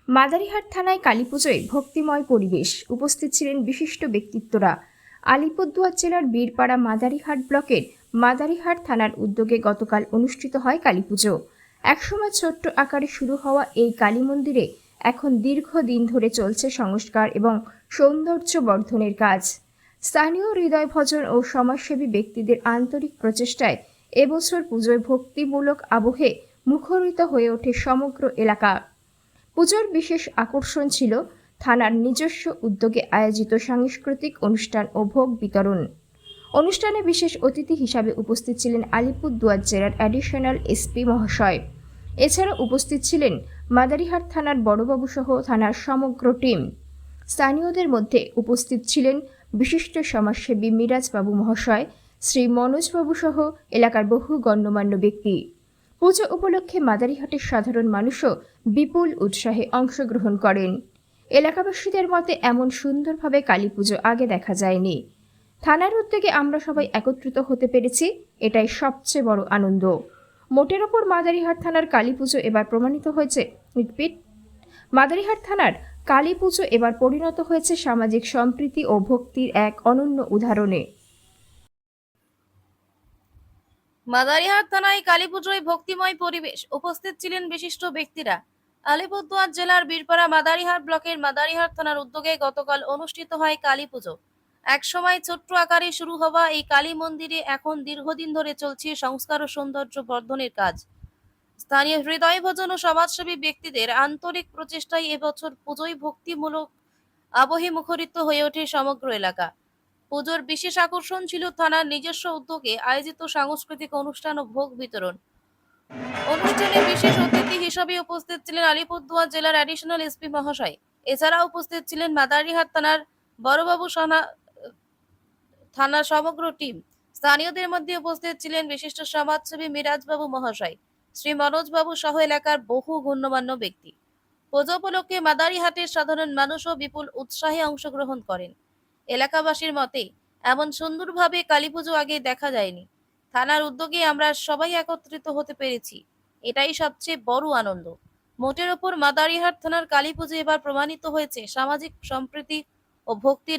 মাদারিহাট থানায় কালীপুজোয় ভক্তিময় পরিবেশ। উপস্থিত ছিলেন বিশিষ্ট ব্যক্তিত্বরা। আলিপুরদুয়ার জেলার বীরপাড়া মাদারিহাট ব্লকের মাদারিহাট থানার উদ্যোগে গতকাল অনুষ্ঠিত হয় কালীপুজো। একসময় ছোট্ট আকারে শুরু হওয়া এই কালী মন্দিরে এখন দীর্ঘদিন ধরে চলছে সংস্কার এবং সৌন্দর্য বর্ধনের কাজ। স্থানীয় হৃদয়ভজন ও সমাজসেবী ব্যক্তিদের আন্তরিক প্রচেষ্টায় এবছর পুজোয় ভক্তিমূলক আবহে মুখরিত হয়ে ওঠে সমগ্র এলাকা। পুজোর বিশেষ আকর্ষণ ছিল থানার নিজস্ব উদ্যোগে আয়োজিত সাংস্কৃতিক অনুষ্ঠান ও ভোগ বিতরণ। অনুষ্ঠানে বিশেষ অতিথি হিসাবে উপস্থিত ছিলেন আলিপুরদুয়ার জেলার অ্যাডিশনাল এসপি মহাশয়। এছাড়া উপস্থিত ছিলেন মাদারিহাট থানার বড়বাবু সহ থানার সমগ্র টিম। স্থানীয়দের মধ্যে উপস্থিত ছিলেন বিশিষ্ট সমাজসেবী মিরাজবাবু মহাশয়, শ্রী মনোজবাবু সহ এলাকার বহু গণ্যমান্য ব্যক্তি। পুজো উপলক্ষে মাদারিহাটের সাধারণ মানুষও বিপুল উৎসাহে অংশগ্রহণ করেন। এলাকাবাসীদের মতে এমন সুন্দরভাবে কালী পুজো আগে দেখা যায়নি। থানার উদ্যোগে আমরা সবাই একত্রিত হতে পেরেছি, এটাই সবচেয়ে বড় আনন্দ। মোটের ওপর মাদারিহাট থানার কালী পুজো এবার প্রমাণিত হয়েছে মাদারিহাট থানার কালী পুজো এবার পরিণত হয়েছে সামাজিক সম্প্রীতি ও ভক্তির এক অনন্য উদাহরণে। মাদারিহাট থানায় কালীপুজোয় ভক্তিময় পরিবেশ। উপস্থিত ছিলেন বিশিষ্ট ব্যক্তিরা। আলিপুরদুয়ার জেলার বীরপাড়া মাদারিহাট ব্লকের মাদারিহাট থানার উদ্যোগে গতকাল অনুষ্ঠিত হয় কালী পুজো। একসময় ছোট্ট আকারে শুরু হওয়া এই কালী মন্দিরে এখন দীর্ঘদিন ধরে চলছে সংস্কার ও সৌন্দর্য বর্ধনের কাজ। স্থানীয় হৃদয়ভজন ও সমাজসেবী ব্যক্তিদের আন্তরিক প্রচেষ্টায় এবছর পুজোয় ভক্তিমূলক আবহে মুখরিত হয়ে ওঠে সমগ্র এলাকা। পুজোর বিশেষ আকর্ষণ ছিল থানার নিজস্ব উদ্যোগে আয়োজিত সাংস্কৃতিক অনুষ্ঠান ও ভোগ বিতরণ। অনুষ্ঠানে বিশেষ অতিথি হিসেবে উপস্থিত ছিলেন আলিপুরদুয়ার জেলার অ্যাডিশনাল এসপি মহাশয়। এছাড়া উপস্থিত ছিলেন মাদারিহাট থানার বড়বাবু থানার সমগ্র টিম। স্থানীয়দের মধ্যে উপস্থিত ছিলেন বিশিষ্ট সমাজসেবী মিরাজবাবু মহাশয়, শ্রী মনোজবাবু সহ এলাকার বহু গণ্যমান্য ব্যক্তি। পুজো উপলক্ষে মাদারিহাটের সাধারণ মানুষও বিপুল উৎসাহে অংশগ্রহণ করেন। এলাকাবাসীর মতে এমন সুন্দরভাবে কালীপুজো আগে দেখা যায়নি। থানার উদ্যোগে আমরা সবাই একত্রিত হতে পেরেছি, এটাই সবচেয়ে বড় আনন্দ। মোটের ওপর মাদারিহাট থানার কালীপুজো এবার প্রমাণিত হয়েছে সামাজিক সম্প্রীতি ও ভক্তির